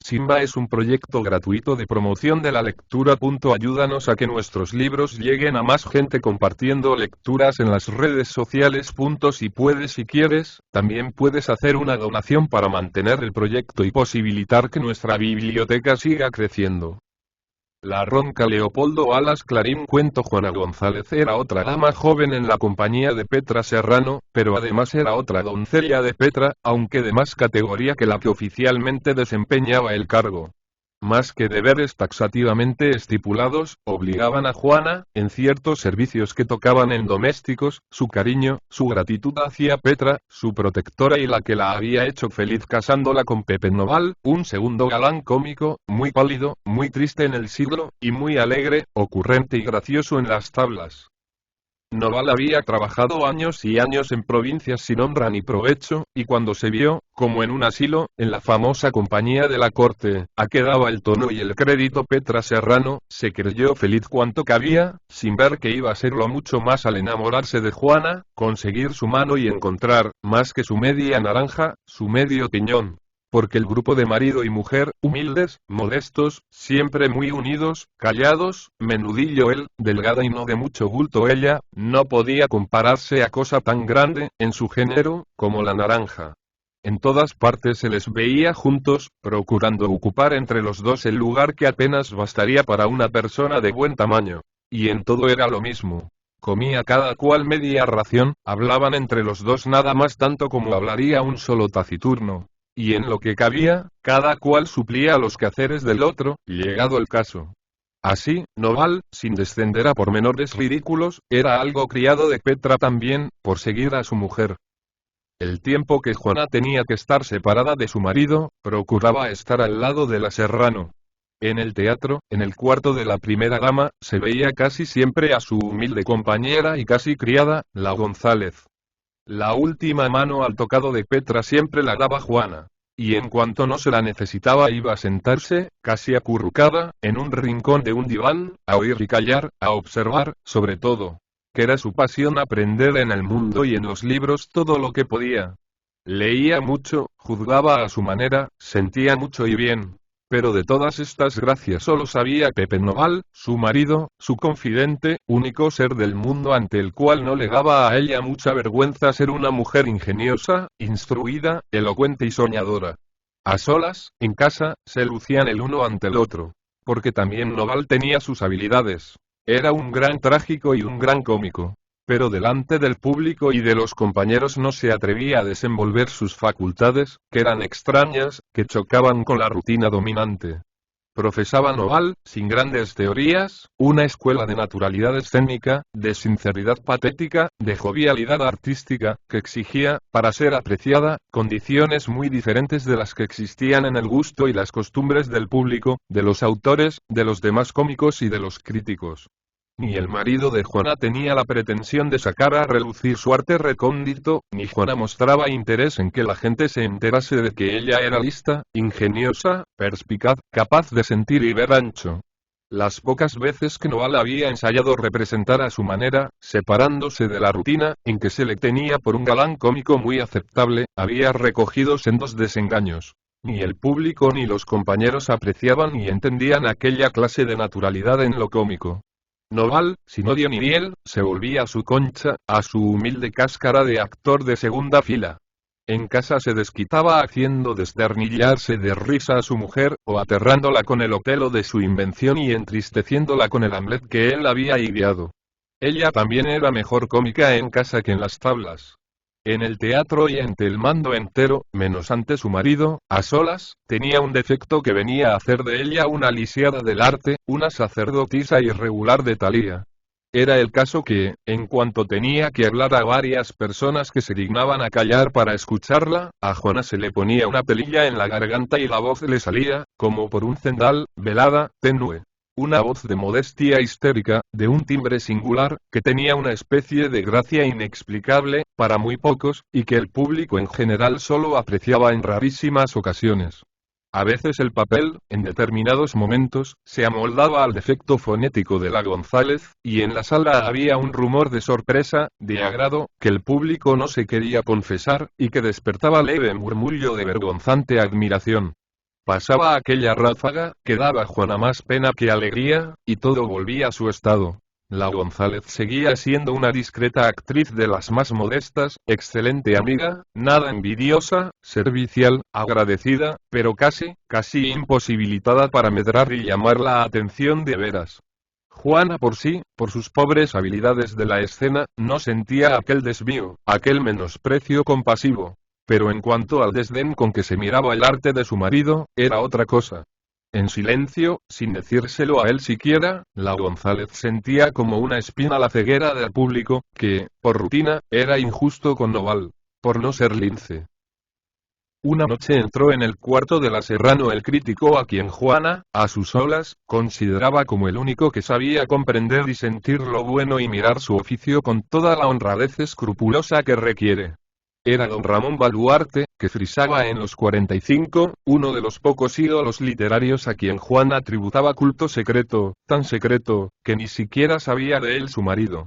Simba es un proyecto gratuito de promoción de la lectura. Ayúdanos a que nuestros libros lleguen a más gente compartiendo lecturas en las redes sociales. Si puedes y quieres, también puedes hacer una donación para mantener el proyecto y posibilitar que nuestra biblioteca siga creciendo. La ronca Leopoldo Alas Clarín. Cuento. Juana González era otra dama joven en la compañía de Petra Serrano, pero además era otra doncella de Petra, aunque de más categoría que la que oficialmente desempeñaba el cargo. Más que deberes taxativamente estipulados, obligaban a Juana, en ciertos servicios que tocaban en domésticos, su cariño, su gratitud hacia Petra, su protectora y la que la había hecho feliz casándola con Pepe Noval, un segundo galán cómico, muy pálido, muy triste en el siglo, y muy alegre, ocurrente y gracioso en las tablas. Noval había trabajado años y años en provincias sin honra ni provecho, y cuando se vio, como en un asilo, en la famosa compañía de la corte, a que daba el tono y el crédito Petra Serrano, se creyó feliz cuanto cabía, sin ver que iba a serlo mucho más al enamorarse de Juana, conseguir su mano y encontrar, más que su media naranja, su medio piñón. Porque el grupo de marido y mujer, humildes, modestos, siempre muy unidos, callados, menudillo él, delgada y no de mucho bulto ella, no podía compararse a cosa tan grande, en su género, como la naranja. En todas partes se les veía juntos, procurando ocupar entre los dos el lugar que apenas bastaría para una persona de buen tamaño. Y en todo era lo mismo. Comía cada cual media ración, hablaban entre los dos nada más tanto como hablaría un solo taciturno. Y en lo que cabía, cada cual suplía los quehaceres del otro, llegado el caso. Así, Noval, sin descender a pormenores ridículos, era algo criado de Petra también, por seguir a su mujer. El tiempo que Juana tenía que estar separada de su marido, procuraba estar al lado de la Serrano. En el teatro, en el cuarto de la primera dama, se veía casi siempre a su humilde compañera y casi criada, la González. La última mano al tocado de Petra siempre la daba Juana. Y en cuanto no se la necesitaba iba a sentarse, casi acurrucada, en un rincón de un diván, a oír y callar, a observar, sobre todo. Que era su pasión aprender en el mundo y en los libros todo lo que podía. Leía mucho, juzgaba a su manera, sentía mucho y bien. Pero de todas estas gracias solo sabía Pepe Noval, su marido, su confidente, único ser del mundo ante el cual no le daba a ella mucha vergüenza ser una mujer ingeniosa, instruida, elocuente y soñadora. A solas, en casa, se lucían el uno ante el otro. Porque también Noval tenía sus habilidades. Era un gran trágico y un gran cómico. Pero delante del público y de los compañeros no se atrevía a desenvolver sus facultades, que eran extrañas, que chocaban con la rutina dominante. Profesaba Noval, sin grandes teorías, una escuela de naturalidad escénica, de sinceridad patética, de jovialidad artística, que exigía, para ser apreciada, condiciones muy diferentes de las que existían en el gusto y las costumbres del público, de los autores, de los demás cómicos y de los críticos. Ni el marido de Juana tenía la pretensión de sacar a relucir su arte recóndito, ni Juana mostraba interés en que la gente se enterase de que ella era lista, ingeniosa, perspicaz, capaz de sentir y ver ancho. Las pocas veces que Noval había ensayado representar a su manera, separándose de la rutina, en que se le tenía por un galán cómico muy aceptable, había recogido sendos desengaños. Ni el público ni los compañeros apreciaban ni entendían aquella clase de naturalidad en lo cómico. Noval, sin odio ni miel, se volvía a su concha, a su humilde cáscara de actor de segunda fila. En casa se desquitaba haciendo desternillarse de risa a su mujer, o aterrándola con el Otelo de su invención y entristeciéndola con el Hamlet que él había ideado. Ella también era mejor cómica en casa que en las tablas. En el teatro y ante el mando entero, menos ante su marido, a solas, tenía un defecto que venía a hacer de ella una lisiada del arte, una sacerdotisa irregular de Thalía. Era el caso que, en cuanto tenía que hablar a varias personas que se dignaban a callar para escucharla, a Juana se le ponía una pelilla en la garganta y la voz le salía, como por un cendal, velada, tenue. Una voz de modestia histérica, de un timbre singular, que tenía una especie de gracia inexplicable, para muy pocos, y que el público en general solo apreciaba en rarísimas ocasiones. A veces el papel, en determinados momentos, se amoldaba al defecto fonético de la González, y en la sala había un rumor de sorpresa, de agrado, que el público no se quería confesar, y que despertaba leve murmullo de vergonzante admiración. Pasaba aquella ráfaga, que daba a Juana más pena que alegría, y todo volvía a su estado. La González seguía siendo una discreta actriz de las más modestas, excelente amiga, nada envidiosa, servicial, agradecida, pero casi imposibilitada para medrar y llamar la atención de veras. Juana por sí, por sus pobres habilidades de la escena, no sentía aquel desvío, aquel menosprecio compasivo. Pero en cuanto al desdén con que se miraba el arte de su marido, era otra cosa. En silencio, sin decírselo a él siquiera, la González sentía como una espina la ceguera del público, que, por rutina, era injusto con Noval, por no ser lince. Una noche entró en el cuarto de la Serrano el crítico a quien Juana, a sus solas, consideraba como el único que sabía comprender y sentir lo bueno y mirar su oficio con toda la honradez escrupulosa que requiere. Era don Ramón Baluarte, que frisaba en los 45, uno de los pocos ídolos literarios a quien Juana tributaba culto secreto, tan secreto, que ni siquiera sabía de él su marido.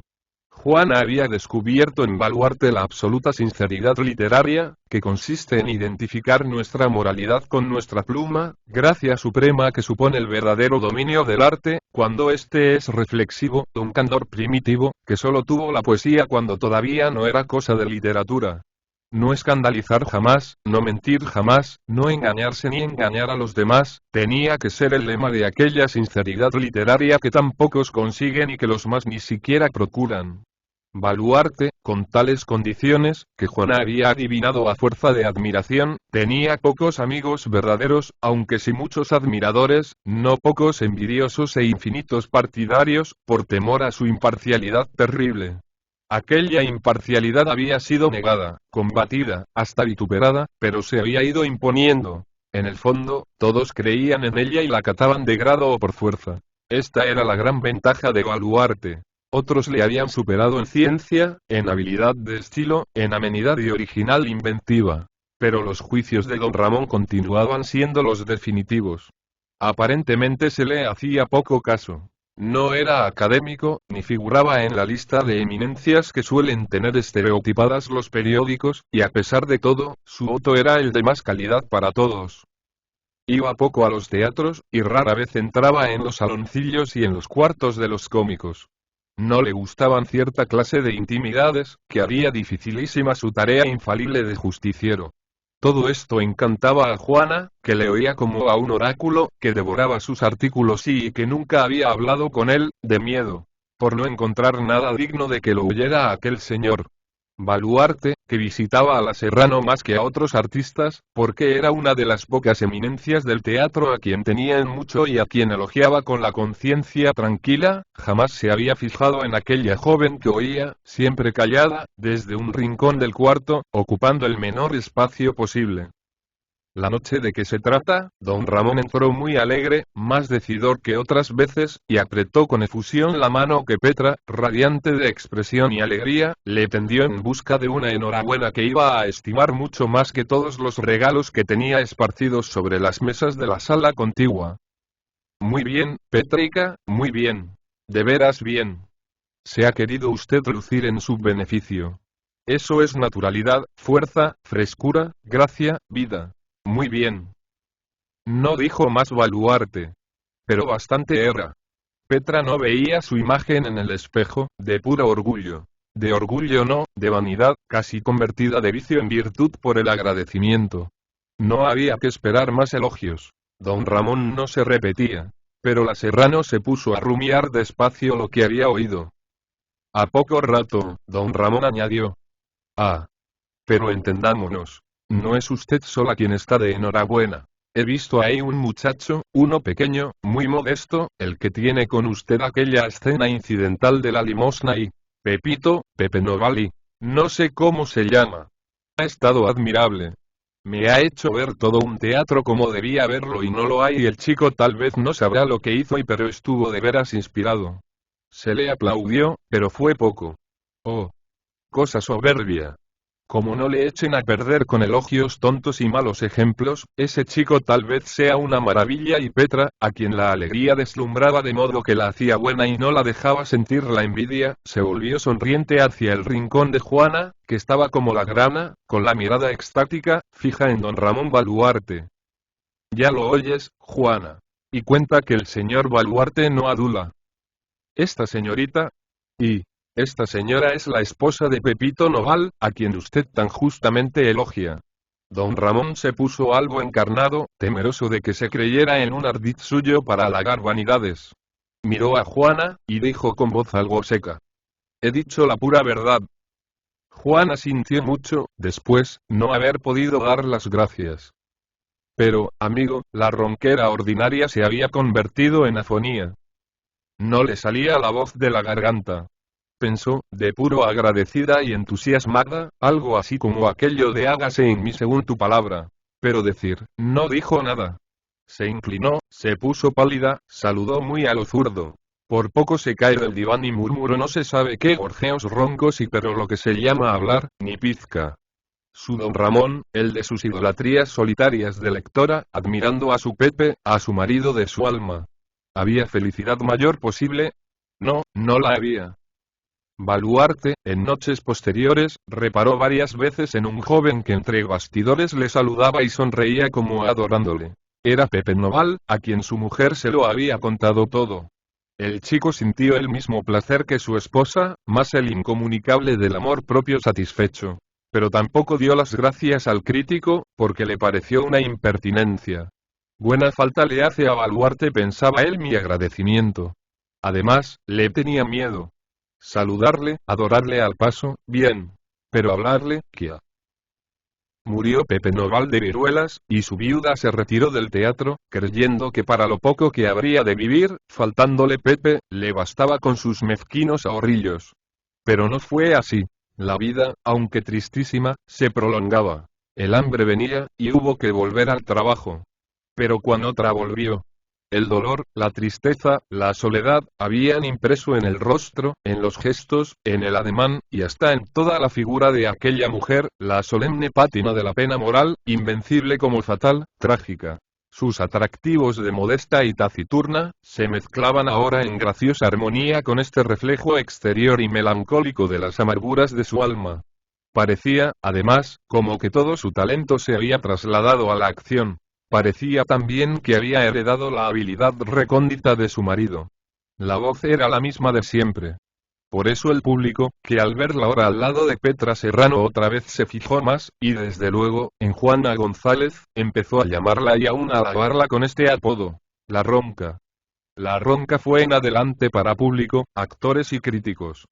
Juana había descubierto en Baluarte la absoluta sinceridad literaria, que consiste en identificar nuestra moralidad con nuestra pluma, gracia suprema que supone el verdadero dominio del arte, cuando éste es reflexivo, un candor primitivo, que solo tuvo la poesía cuando todavía no era cosa de literatura. No escandalizar jamás, no mentir jamás, no engañarse ni engañar a los demás, tenía que ser el lema de aquella sinceridad literaria que tan pocos consiguen y que los más ni siquiera procuran. Baluarte, con tales condiciones, que Juana había adivinado a fuerza de admiración, tenía pocos amigos verdaderos, aunque sí muchos admiradores, no pocos envidiosos e infinitos partidarios, por temor a su imparcialidad terrible. Aquella imparcialidad había sido negada, combatida, hasta vituperada, pero se había ido imponiendo. En el fondo, todos creían en ella y la acataban de grado o por fuerza. Esta era la gran ventaja de Baluarte. Otros le habían superado en ciencia, en habilidad de estilo, en amenidad y original inventiva. Pero los juicios de don Ramón continuaban siendo los definitivos. Aparentemente se le hacía poco caso. No era académico, ni figuraba en la lista de eminencias que suelen tener estereotipadas los periódicos, y a pesar de todo, su voto era el de más calidad para todos. Iba poco a los teatros, y rara vez entraba en los saloncillos y en los cuartos de los cómicos. No le gustaban cierta clase de intimidades, que haría dificilísima su tarea infalible de justiciero. Todo esto encantaba a Juana, que le oía como a un oráculo, que devoraba sus artículos y que nunca había hablado con él, de miedo, por no encontrar nada digno de que lo oyera aquel señor Baluarte, que visitaba a la Serrano más que a otros artistas, porque era una de las pocas eminencias del teatro a quien tenía en mucho y a quien elogiaba con la conciencia tranquila, jamás se había fijado en aquella joven que oía, siempre callada, desde un rincón del cuarto, ocupando el menor espacio posible. La noche de que se trata, don Ramón entró muy alegre, más decidor que otras veces, y apretó con efusión la mano que Petra, radiante de expresión y alegría, le tendió en busca de una enhorabuena que iba a estimar mucho más que todos los regalos que tenía esparcidos sobre las mesas de la sala contigua. Muy bien, Petrica, muy bien. De veras bien. Se ha querido usted lucir en su beneficio. Eso es naturalidad, fuerza, frescura, gracia, vida. Muy bien. No dijo más Baluarte. Pero bastante era. Petra no veía su imagen en el espejo, de puro orgullo. De orgullo no, de vanidad, casi convertida de vicio en virtud por el agradecimiento. No había que esperar más elogios. Don Ramón no se repetía. Pero la Serrano se puso a rumiar despacio lo que había oído. A poco rato, don Ramón añadió. Ah. Pero entendámonos. No es usted sola quien está de enhorabuena. He visto ahí un muchacho, uno pequeño, muy modesto, el que tiene con usted aquella escena incidental de la limosna y... Pepito, Pepe Novali. No sé cómo se llama. Ha estado admirable. Me ha hecho ver todo un teatro como debía verlo y no lo hay y el chico tal vez no sabrá lo que hizo pero estuvo de veras inspirado. Se le aplaudió, pero fue poco. Oh. Cosa soberbia. Como no le echen a perder con elogios tontos y malos ejemplos, ese chico tal vez sea una maravilla y Petra, a quien la alegría deslumbraba de modo que la hacía buena y no la dejaba sentir la envidia, se volvió sonriente hacia el rincón de Juana, que estaba como la grana, con la mirada extática, fija en don Ramón Baluarte. Ya lo oyes, Juana. Y cuenta que el señor Baluarte no adula. Esta señorita. Y esta señora es la esposa de Pepito Noval, a quien usted tan justamente elogia. Don Ramón se puso algo encarnado, temeroso de que se creyera en un ardid suyo para halagar vanidades. Miró a Juana, y dijo con voz algo seca. He dicho la pura verdad. Juana sintió mucho, después, no haber podido dar las gracias. Pero, amigo, la ronquera ordinaria se había convertido en afonía. No le salía la voz de la garganta. Pensó, de puro agradecida y entusiasmada, algo así como aquello de hágase en mí según tu palabra. Pero decir, no dijo nada. Se inclinó, se puso pálida, saludó muy a lo zurdo. Por poco se cae del diván y murmuró no se sabe qué gorjeos roncos y pero lo que se llama hablar, ni pizca. Su don Ramón, el de sus idolatrías solitarias de lectora, admirando a su Pepe, a su marido de su alma. ¿Había felicidad mayor posible? No, no la había. Baluarte, en noches posteriores, reparó varias veces en un joven que entre bastidores le saludaba y sonreía como adorándole. Era Pepe Noval, a quien su mujer se lo había contado todo. El chico sintió el mismo placer que su esposa, más el incomunicable del amor propio satisfecho. Pero tampoco dio las gracias al crítico, porque le pareció una impertinencia. Buena falta le hace a Baluarte, pensaba él, mi agradecimiento. Además, le tenía miedo. Saludarle, adorarle al paso, bien. Pero hablarle, ¿qué? Murió Pepe Noval de viruelas, y su viuda se retiró del teatro, creyendo que para lo poco que habría de vivir, faltándole Pepe, le bastaba con sus mezquinos ahorrillos. Pero no fue así. La vida, aunque tristísima, se prolongaba. El hambre venía, y hubo que volver al trabajo. Pero cuando otra volvió, el dolor, la tristeza, la soledad, habían impreso en el rostro, en los gestos, en el ademán, y hasta en toda la figura de aquella mujer, la solemne pátina de la pena moral, invencible como fatal, trágica. Sus atractivos de modesta y taciturna, se mezclaban ahora en graciosa armonía con este reflejo exterior y melancólico de las amarguras de su alma. Parecía, además, como que todo su talento se había trasladado a la acción. Parecía también que había heredado la habilidad recóndita de su marido. La voz era la misma de siempre. Por eso el público, que al verla ahora al lado de Petra Serrano otra vez se fijó más, y desde luego, en Juana González, empezó a llamarla y aún a alabarla con este apodo, la Ronca. La Ronca fue en adelante para público, actores y críticos.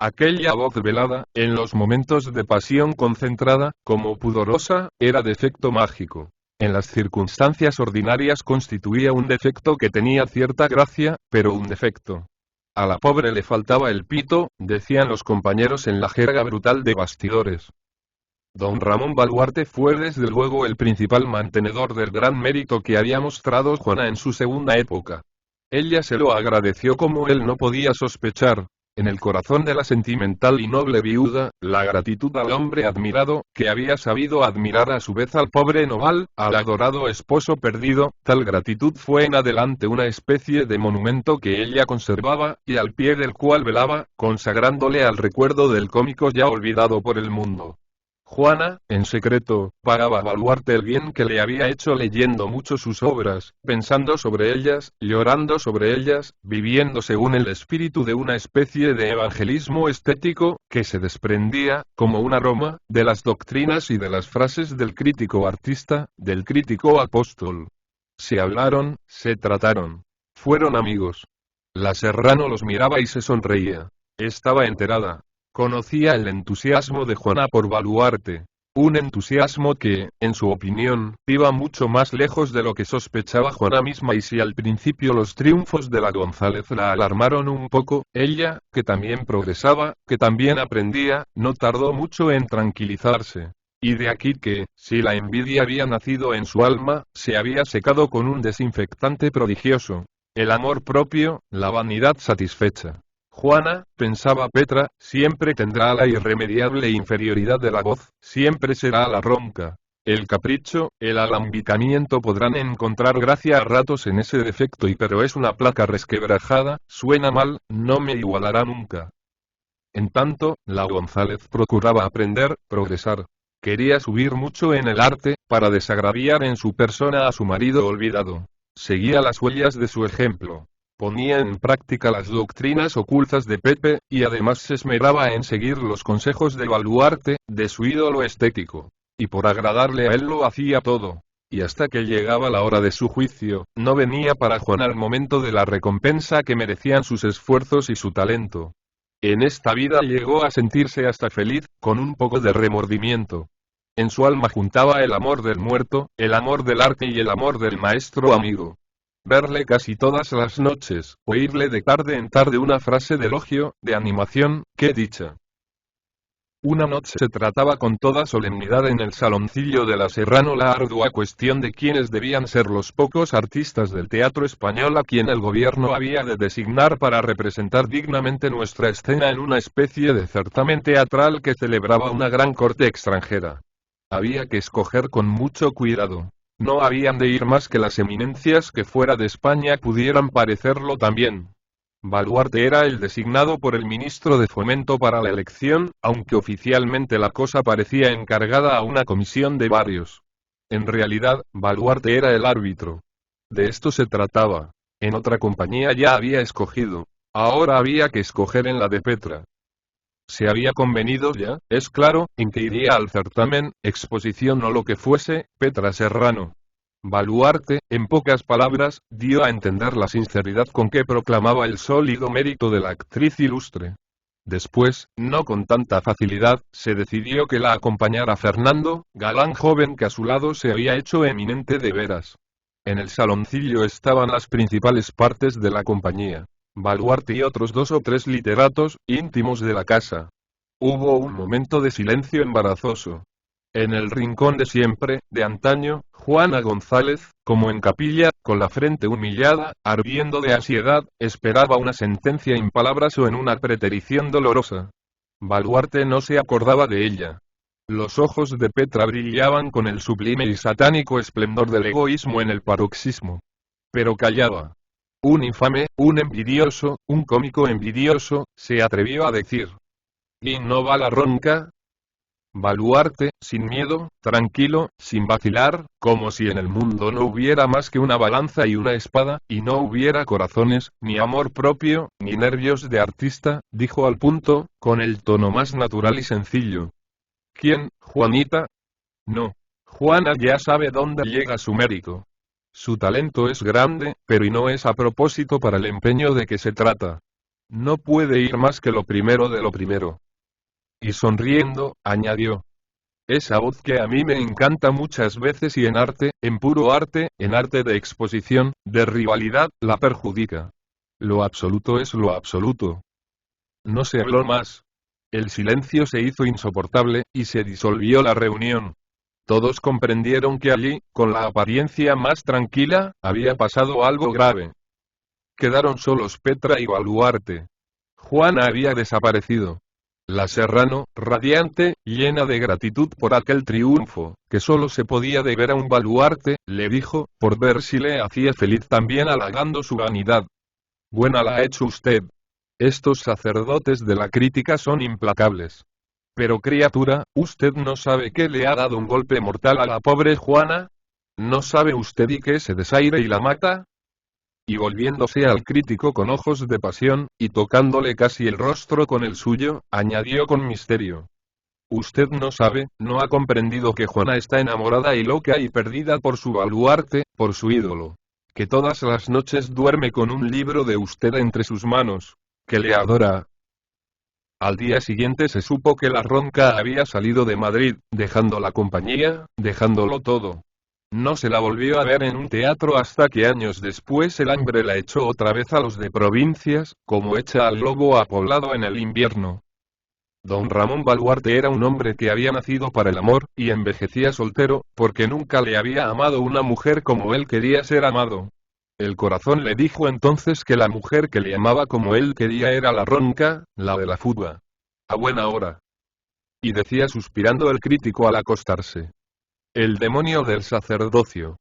Aquella voz velada, en los momentos de pasión concentrada, como pudorosa, era defecto mágico. En las circunstancias ordinarias constituía un defecto que tenía cierta gracia, pero un defecto. A la pobre le faltaba el pito, decían los compañeros en la jerga brutal de bastidores. Don Ramón Baluarte fue desde luego el principal mantenedor del gran mérito que había mostrado Juana en su segunda época. Ella se lo agradeció como él no podía sospechar. En el corazón de la sentimental y noble viuda, la gratitud al hombre admirado, que había sabido admirar a su vez al pobre Noval, al adorado esposo perdido, tal gratitud fue en adelante una especie de monumento que ella conservaba, y al pie del cual velaba, consagrándole al recuerdo del cómico ya olvidado por el mundo. Juana, en secreto, pagaba a Baluarte el bien que le había hecho leyendo mucho sus obras, pensando sobre ellas, llorando sobre ellas, viviendo según el espíritu de una especie de evangelismo estético, que se desprendía, como un aroma, de las doctrinas y de las frases del crítico artista, del crítico apóstol. Se hablaron, se trataron. Fueron amigos. La Serrano los miraba y se sonreía. Estaba enterada. Conocía el entusiasmo de Juana por Baluarte. Un entusiasmo que, en su opinión, iba mucho más lejos de lo que sospechaba Juana misma, y si al principio los triunfos de la González la alarmaron un poco, ella, que también progresaba, que también aprendía, no tardó mucho en tranquilizarse. Y de aquí que, si la envidia había nacido en su alma, se había secado con un desinfectante prodigioso. El amor propio, la vanidad satisfecha. Juana, pensaba Petra, siempre tendrá la irremediable inferioridad de la voz, siempre será la ronca. El capricho, el alambicamiento podrán encontrar gracia a ratos en ese defecto pero es una placa resquebrajada, suena mal, no me igualará nunca. En tanto, la González procuraba aprender, progresar. Quería subir mucho en el arte, para desagraviar en su persona a su marido olvidado. Seguía las huellas de su ejemplo. Ponía en práctica las doctrinas ocultas de Pepe, y además se esmeraba en seguir los consejos de Baluarte, de su ídolo estético. Y por agradarle a él lo hacía todo. Y hasta que llegaba la hora de su juicio, no venía para Juana el momento de la recompensa que merecían sus esfuerzos y su talento. En esta vida llegó a sentirse hasta feliz, con un poco de remordimiento. En su alma juntaba el amor del muerto, el amor del arte y el amor del maestro amigo. Verle casi todas las noches, oírle de tarde en tarde una frase de elogio, de animación, qué dicha. Una noche se trataba con toda solemnidad en el saloncillo de la Serrano la ardua cuestión de quiénes debían ser los pocos artistas del teatro español a quien el gobierno había de designar para representar dignamente nuestra escena en una especie de certamen teatral que celebraba una gran corte extranjera. Había que escoger con mucho cuidado. No habían de ir más que las eminencias que fuera de España pudieran parecerlo también. Baluarte era el designado por el ministro de Fomento para la elección, aunque oficialmente la cosa parecía encargada a una comisión de varios. En realidad, Baluarte era el árbitro. De esto se trataba. En otra compañía ya había escogido. Ahora había que escoger en la de Petra. Se había convenido ya, es claro, en que iría al certamen, exposición o lo que fuese, Petra Serrano. Baluarte, en pocas palabras, dio a entender la sinceridad con que proclamaba el sólido mérito de la actriz ilustre. Después, no con tanta facilidad, se decidió que la acompañara Fernando, galán joven que a su lado se había hecho eminente de veras. En el saloncillo estaban las principales partes de la compañía. Baluarte y otros 2 o 3 literatos, íntimos de la casa. Hubo un momento de silencio embarazoso. En el rincón de siempre, de antaño, Juana González, como en capilla, con la frente humillada, ardiendo de ansiedad, esperaba una sentencia en palabras o en una preterición dolorosa. Baluarte no se acordaba de ella. Los ojos de Petra brillaban con el sublime y satánico esplendor del egoísmo en el paroxismo. Pero callaba. Un infame, un envidioso, un cómico envidioso, se atrevió a decir. ¿Y no va la ronca? Baluarte, sin miedo, tranquilo, sin vacilar, como si en el mundo no hubiera más que una balanza y una espada, y no hubiera corazones, ni amor propio, ni nervios de artista, dijo al punto, con el tono más natural y sencillo. ¿Quién, Juanita? No. Juana ya sabe dónde llega su mérito. Su talento es grande, pero y no es a propósito para el empeño de que se trata. No puede ir más que lo primero de lo primero. Y sonriendo, añadió. Esa voz que a mí me encanta muchas veces y en arte, en puro arte, en arte de exposición, de rivalidad, la perjudica. Lo absoluto es lo absoluto. No se habló más. El silencio se hizo insoportable, y se disolvió la reunión. Todos comprendieron que allí, con la apariencia más tranquila, había pasado algo grave. Quedaron solos Petra y Baluarte. Juana había desaparecido. La Serrano, radiante, llena de gratitud por aquel triunfo, que solo se podía deber a un Baluarte, le dijo, por ver si le hacía feliz también halagando su vanidad. Buena la ha hecho usted. Estos sacerdotes de la crítica son implacables. Pero criatura, ¿usted no sabe que le ha dado un golpe mortal a la pobre Juana? ¿No sabe usted y que se desaire y la mata? Y volviéndose al crítico con ojos de pasión, y tocándole casi el rostro con el suyo, añadió con misterio. Usted no sabe, no ha comprendido que Juana está enamorada y loca y perdida por su Baluarte, por su ídolo. Que todas las noches duerme con un libro de usted entre sus manos. Que le adora. Al día siguiente se supo que la ronca había salido de Madrid, dejando la compañía, dejándolo todo. No se la volvió a ver en un teatro hasta que años después el hambre la echó otra vez a los de provincias, como echa al lobo a poblado en el invierno. Don Ramón Baluarte era un hombre que había nacido para el amor, y envejecía soltero, porque nunca le había amado una mujer como él quería ser amado. El corazón le dijo entonces que la mujer que le amaba como él quería era la ronca, la de la fuga. A buena hora. Y decía suspirando el crítico al acostarse. El demonio del sacerdocio.